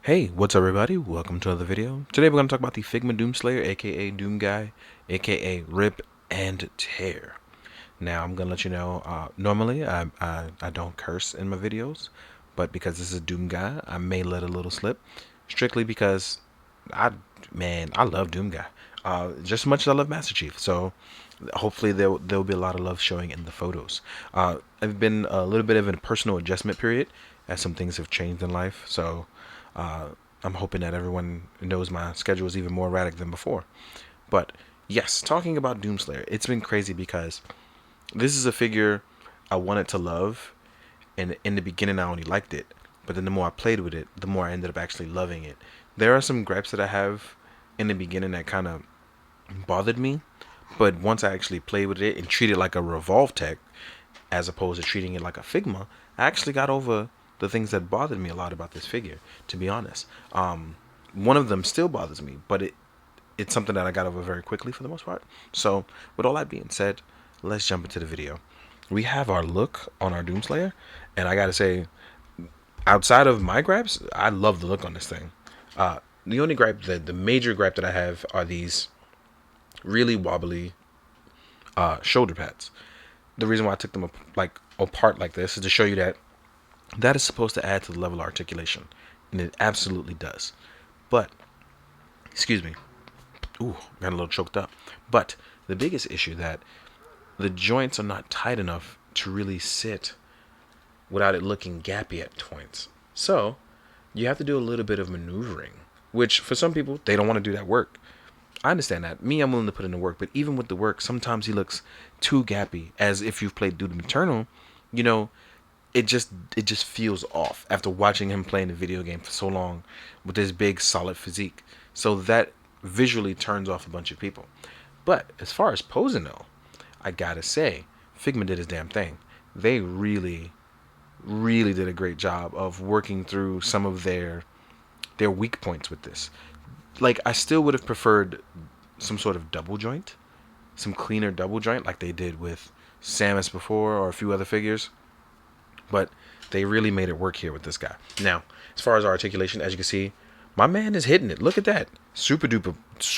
Hey, what's up everybody? Welcome to another video. Today we're going to talk about the Figma Doomslayer, aka DoomGuy, aka Rip and Tear. Now I'm going to let you know, normally I don't curse in my videos, but because this is DoomGuy, I may let a little slip, strictly because I love DoomGuy, just as much as I love Master Chief, so hopefully there'll be a lot of love showing in the photos. I've been a little bit of a personal adjustment period as some things have changed in life, so uh, I'm hoping that everyone knows my schedule is even more erratic than before. But yes, talking about Doomslayer, it's been crazy because this is a figure I wanted to love, and in the beginning I only liked it, but then the more I played with it, the more I ended up actually loving it. There are some gripes that I have in the beginning that kind of bothered me, but once I actually played with it and treated it like a Revolve tech as opposed to treating it like a Figma, I actually got over the things that bothered me a lot about this figure, to be honest. One of them still bothers me, but it's something that I got over very quickly for the most part. So with all that being said, let's jump into the video. We have our look on our Doomslayer, and I gotta say, outside of my gripes, I love the look on this thing. The only gripe, the major gripe that I have are these really wobbly shoulder pads. The reason why I took them apart like this is to show you that that is supposed to add to the level of articulation, and it absolutely does. But excuse me, ooh, got a little choked up. But the biggest issue that the joints are not tight enough to really sit without it looking gappy at points. So you have to do a little bit of maneuvering, which for some people they don't want to do that work. I understand that. Me, I'm willing to put in the work, but even with the work, sometimes he looks too gappy. As if you've played Doom Eternal, you know, it just feels off after watching him playing the video game for so long with this big solid physique. So that visually turns off a bunch of people. But as far as posing though, I gotta say, Figma did his damn thing. They really did a great job of working through some of their weak points with this. Like I still would have preferred some sort of double joint, some cleaner double joint like they did with Samus before or a few other figures. But they really made it work here with this guy. Now, as far as articulation, as you can see, my man is hitting it. Look at that. Super duper.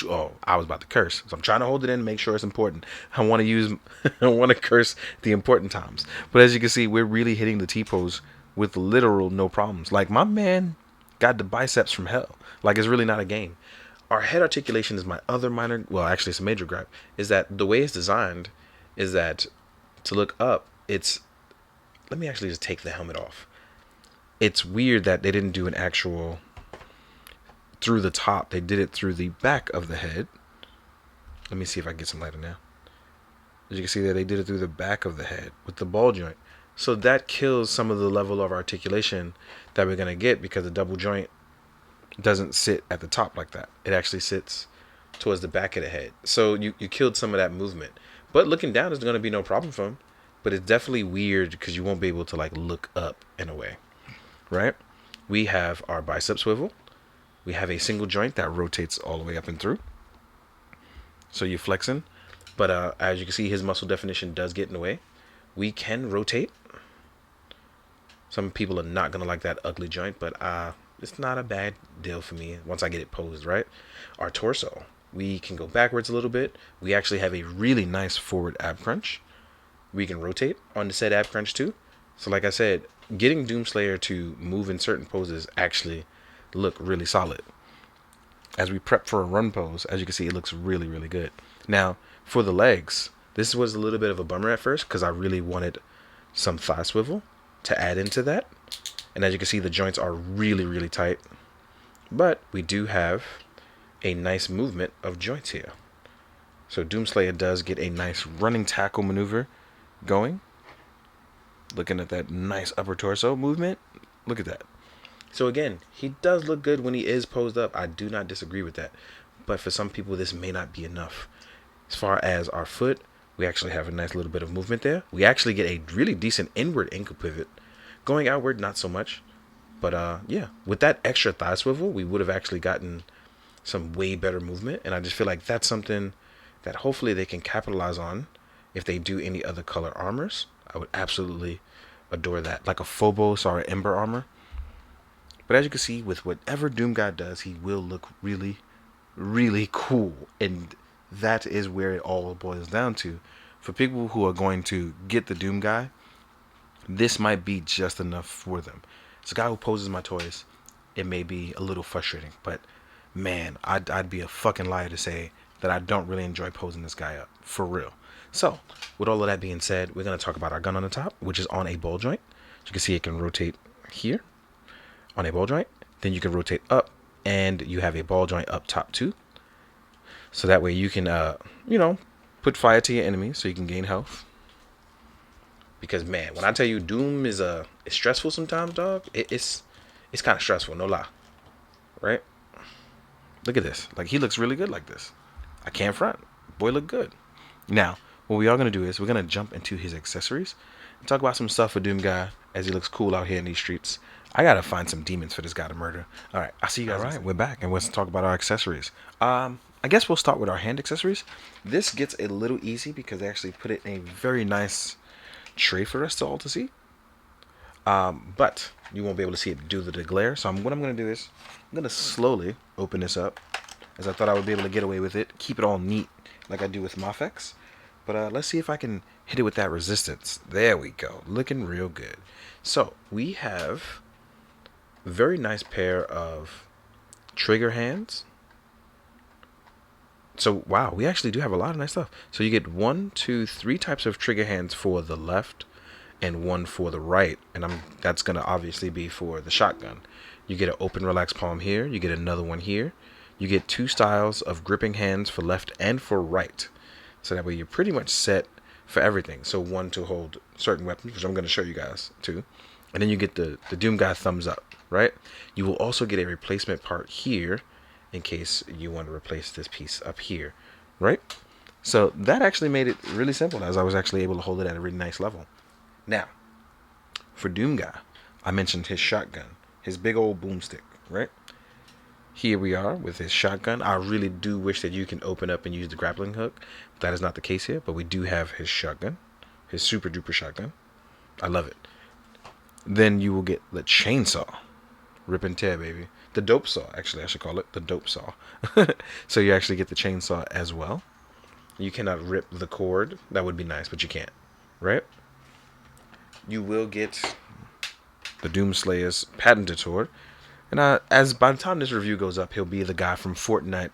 Oh, I was about to curse. So I'm trying to hold it in and make sure it's important. I want to use, I want to curse the important times. But as you can see, we're really hitting the T-pose with literal no problems. Like my man got the biceps from hell. Like it's really not a game. Our head articulation is my other minor, well, actually it's a major gripe, is that the way it's designed is that to look up, it's, let me actually just take the helmet off. It's weird that they didn't do an actual through the top. They did it through the back of the head. Let me see if I can get some lighter now. As you can see there, they did it through the back of the head with the ball joint. So that kills some of the level of articulation that we're going to get because the double joint doesn't sit at the top like that. It actually sits towards the back of the head. So you killed some of that movement. But looking down is going to be no problem for him. But it's definitely weird because you won't be able to like look up in a way, right? We have our bicep swivel. We have a single joint that rotates all the way up and through. So you're flexing. But as you can see, his muscle definition does get in the way. We can rotate. Some people are not going to like that ugly joint, but it's not a bad deal for me once I get it posed, right? Our torso. We can go backwards a little bit. We actually have a really nice forward ab crunch. We can rotate on the said ab crunch too. So like I said, getting Doomslayer to move in certain poses actually look really solid. As we prep for a run pose, as you can see, it looks really good. Now, for the legs, this was a little bit of a bummer at first because I really wanted some thigh swivel to add into that. And as you can see, the joints are really tight. But we do have a nice movement of joints here. So Doomslayer does get a nice running tackle maneuver going. Looking at that nice upper torso movement. Look at that. So again, he does look good when he is posed up. I do not disagree with that. But for some people, this may not be enough. As far as our foot, we actually have a nice little bit of movement there. We actually get a really decent inward ankle pivot. Going outward, not so much. But yeah, with that extra thigh swivel, we would have actually gotten some way better movement. And I just feel like that's something that hopefully they can capitalize on if they do any other color armors. I would absolutely adore that. Like a Phobos or an Ember armor. But as you can see, with whatever DoomGuy does, he will look really, really cool. And that is where it all boils down to. For people who are going to get the DoomGuy, this might be just enough for them. It's a guy who poses my toys. It may be a little frustrating, but man, I'd be a fucking liar to say that I don't really enjoy posing this guy up, for real. So, with all of that being said, we're going to talk about our gun on the top, which is on a ball joint. As you can see, it can rotate here on a ball joint. Then you can rotate up, and you have a ball joint up top too. So that way you can, put fire to your enemies so you can gain health. Because man, when I tell you Doom is it's stressful sometimes, dog. It's kind of stressful, no lie. Right? Look at this. Like, he looks really good like this. I can't front. Boy, look good. Now, what we are going to do is we're going to jump into his accessories and talk about some stuff for DoomGuy as he looks cool out here in these streets. I got to find some demons for this guy to murder. All right, I'll see you guys. All right, we're back, and let's talk about our accessories. I guess we'll start with our hand accessories. This gets a little easy because they actually put it in a very nice tray for us to all to see. But you won't be able to see it due to the glare. So what I'm going to do is I'm going to slowly open this up, as I thought I would be able to get away with it. Keep it all neat like I do with Mafex. But let's see if I can hit it with that resistance. There we go. Looking real good. So we have a very nice pair of trigger hands. So wow, we actually do have a lot of nice stuff. So you get 1, 2, 3 types of trigger hands for the left and 1 for the right, and that's gonna obviously be for the shotgun. You get an open relaxed palm here, you get another one here. You get 2 styles of gripping hands for left and for right. So that way you're pretty much set for everything. So 1 to hold certain weapons, which I'm gonna show you guys too. And then you get the DoomGuy thumbs up, right? You will also get a replacement part here in case you want to replace this piece up here, right? So that actually made it really simple, as I was actually able to hold it at a really nice level. Now, for DoomGuy, I mentioned his shotgun, his big old boomstick, right? Here we are with his shotgun. I really do wish that you can open up and use the grappling hook. That is not the case here, but we do have his shotgun, his super duper shotgun. I love it. Then you will get the chainsaw. Rip and tear, baby. The dope saw, actually, I should call it the dope saw. So you actually get the chainsaw as well. You cannot rip the cord. That would be nice, but you can't, right? You will get the Doomslayer's patented sword. And as by the time this review goes up, he'll be the guy from Fortnite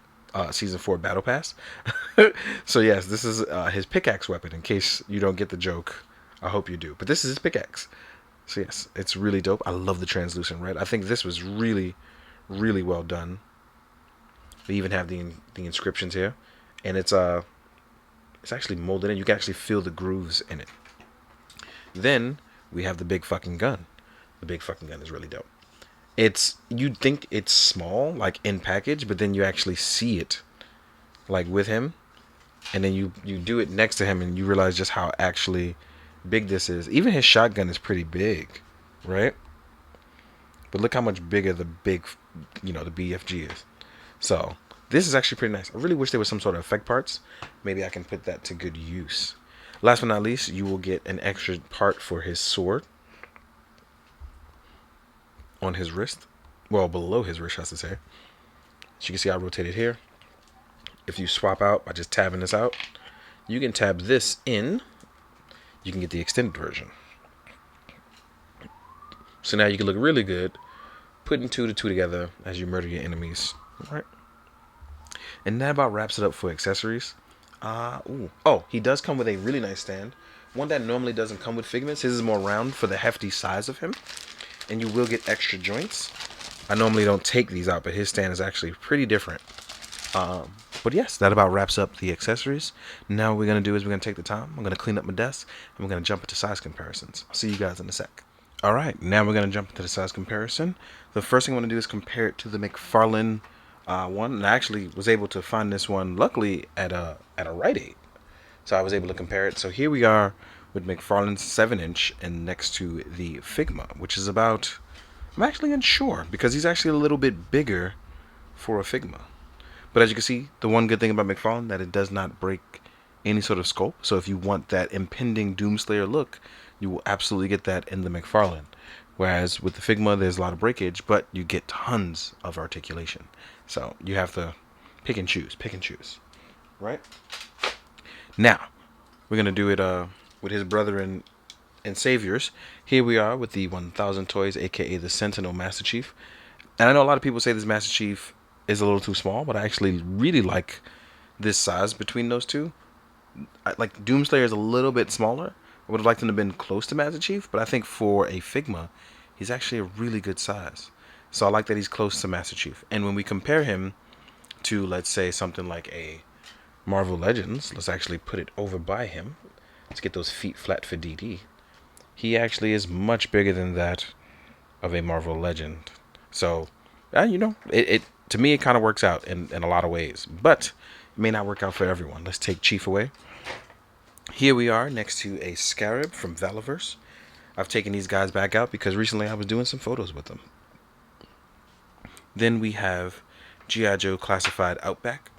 Season 4 Battle Pass. So yes, this is his pickaxe weapon, in case you don't get the joke. I hope you do. But this is his pickaxe. So yes, it's really dope. I love the translucent red. I think this was really, really well done. They even have the inscriptions here, and it's actually molded in. You can actually feel the grooves in it. Then we have the big fucking gun. The big fucking gun is really dope. You'd think it's small, like in package, but then you actually see it, like with him, and then you do it next to him, and you realize just how actually big this is. Even his shotgun is pretty big, right? But look how much bigger the BFG is. So this is actually pretty nice. I really wish there was some sort of effect parts. Maybe I can put that to good use. Last but not least, you will get an extra part for his sword on his wrist. Well, below his wrist, I should say. As you can see, I rotated here. If you swap out by just tabbing this out, you can tab this in. You can get the extended version. So now you can look really good putting 2 to 2 together as you murder your enemies. All right. And that about wraps it up for accessories. Oh, he does come with a really nice stand. One that normally doesn't come with Figmas. His is more round for the hefty size of him. And you will get extra joints. I normally don't take these out, but his stand is actually pretty different. But yes, that about wraps up the accessories. Now what we're going to do is we're going to take the time. I'm going to clean up my desk, and we're going to jump into size comparisons. I'll see you guys in a sec. All right, now we're going to jump into the size comparison. The first thing I want to do is compare it to the McFarlane one. And I actually was able to find this one, luckily, at a Rite Aid. So I was able to compare it. So here we are with McFarlane's 7-inch and next to the Figma, which is about, I'm actually unsure, because he's actually a little bit bigger for a Figma. But as you can see, the one good thing about McFarlane that it does not break any sort of scope. So if you want that impending Doomslayer look, you will absolutely get that in the McFarlane. Whereas with the Figma, there's a lot of breakage, but you get tons of articulation. So you have to pick and choose, right? Now, we're going to do it with his brother and saviors. Here we are with the 1000 Toys, aka the Sentinel Master Chief. And I know a lot of people say this Master Chief is a little too small, but I actually really like this size between those two. Like Doomslayer is a little bit smaller. I would have liked him to have been close to Master Chief, but I think for a Figma, he's actually a really good size. So I like that he's close to Master Chief. And when we compare him to, let's say, something like a Marvel Legends, let's actually put it over by him. Let's get those feet flat for DD. He actually is much bigger than that of a Marvel Legend. So, it to me, it kind of works out in a lot of ways. But it may not work out for everyone. Let's take Chief away. Here we are next to a Scarab from Valaverse. I've taken these guys back out because recently I was doing some photos with them. Then we have G.I. Joe Classified Outback.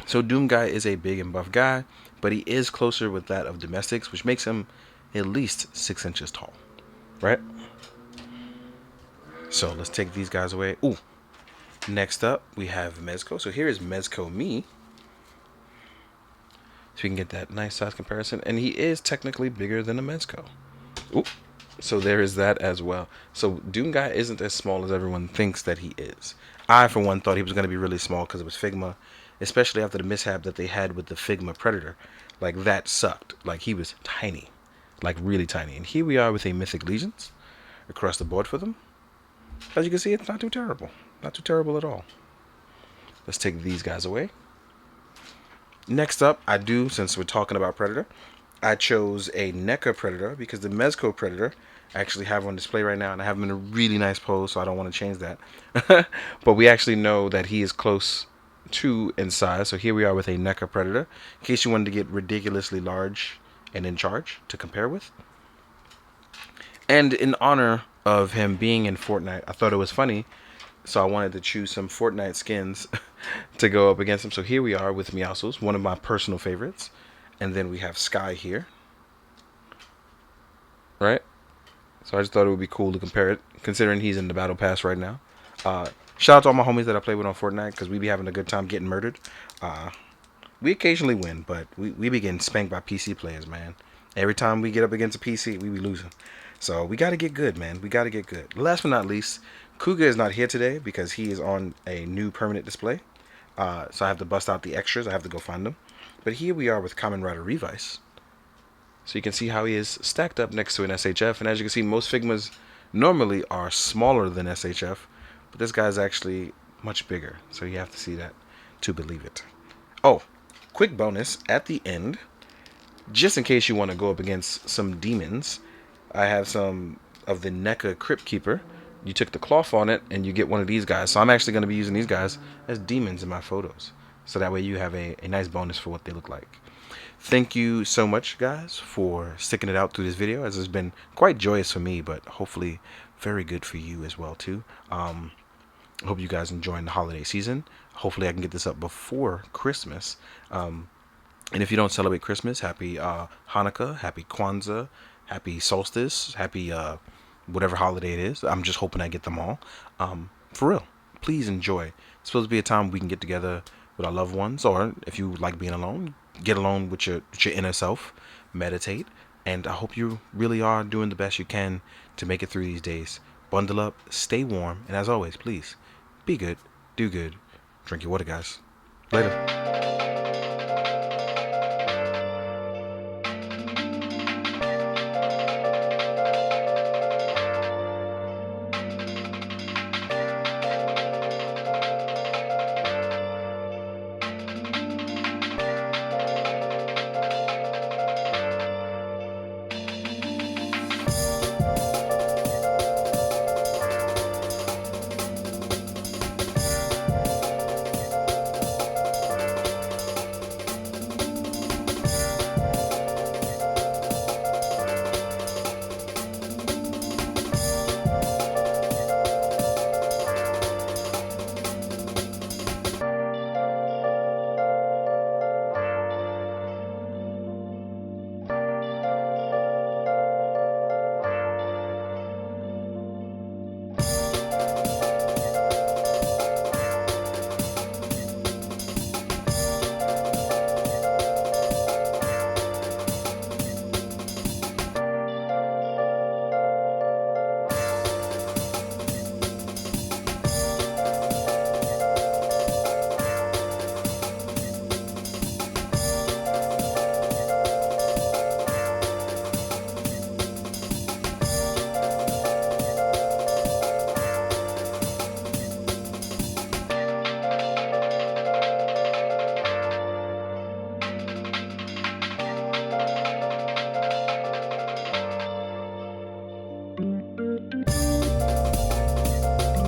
So DoomGuy is a big and buff guy, but he is closer with that of domestics, which makes him at least 6 inches tall, right? So let's take these guys away. Ooh. Next up, we have Mezco. So here is Mezco Me. So we can get that nice size comparison. And he is technically bigger than a Mezco. Ooh. So there is that as well. So DoomGuy isn't as small as everyone thinks that he is. I, for one, thought he was going to be really small because it was Figma, especially after the mishap that they had with the Figma Predator. Like, that sucked. Like, he was tiny. Like, really tiny. And here we are with a Mythic Legions across the board for them. As you can see, it's not too terrible. Not too terrible at all. Let's take these guys away. Next up, since we're talking about Predator, I chose a NECA Predator because the Mezco Predator I actually have on display right now, and I have him in a really nice pose, so I don't want to change that. But we actually know that he is close to in size, so here we are with a NECA Predator, in case you wanted to get ridiculously large and in charge to compare with. And in honor of him being in Fortnite, I thought it was funny, so I wanted to choose some Fortnite skins to go up against him. So here we are with Meowscles, one of my personal favorites. And then we have Sky here. Right? So I just thought it would be cool to compare it, considering he's in the Battle Pass right now. Shout out to all my homies that I play with on Fortnite, because we be having a good time getting murdered. We occasionally win, but we be getting spanked by PC players, man. Every time we get up against a PC, we be losing. So we got to get good, man. We got to get good. Last but not least, Kuga is not here today because he is on a new permanent display. So I have to bust out the extras. I have to go find them. But here we are with Kamen Rider Revice. So you can see how he is stacked up next to an SHF. And as you can see, most Figmas normally are smaller than SHF. But this guy's actually much bigger. So you have to see that to believe it. Oh, quick bonus at the end. Just in case you want to go up against some demons, I have some of the NECA Crypt Keeper. You took the cloth on it and you get one of these guys. So I'm actually going to be using these guys as demons in my photos. So that way you have a nice bonus for what they look like. Thank you so much, guys, for sticking it out through this video, as it's been quite joyous for me, but hopefully very good for you as well, too. I hope you guys enjoying the holiday season. Hopefully I can get this up before Christmas. And if you don't celebrate Christmas, happy Hanukkah, happy Kwanzaa, happy solstice, happy whatever holiday it is. I'm just hoping I get them all. For real, please enjoy. It's supposed to be a time we can get together with our loved ones, or if you like being alone, get alone with your inner self, meditate, and I hope you really are doing the best you can to make it through these days. Bundle up, stay warm, and as always, please, be good, do good, drink your water, guys. Later.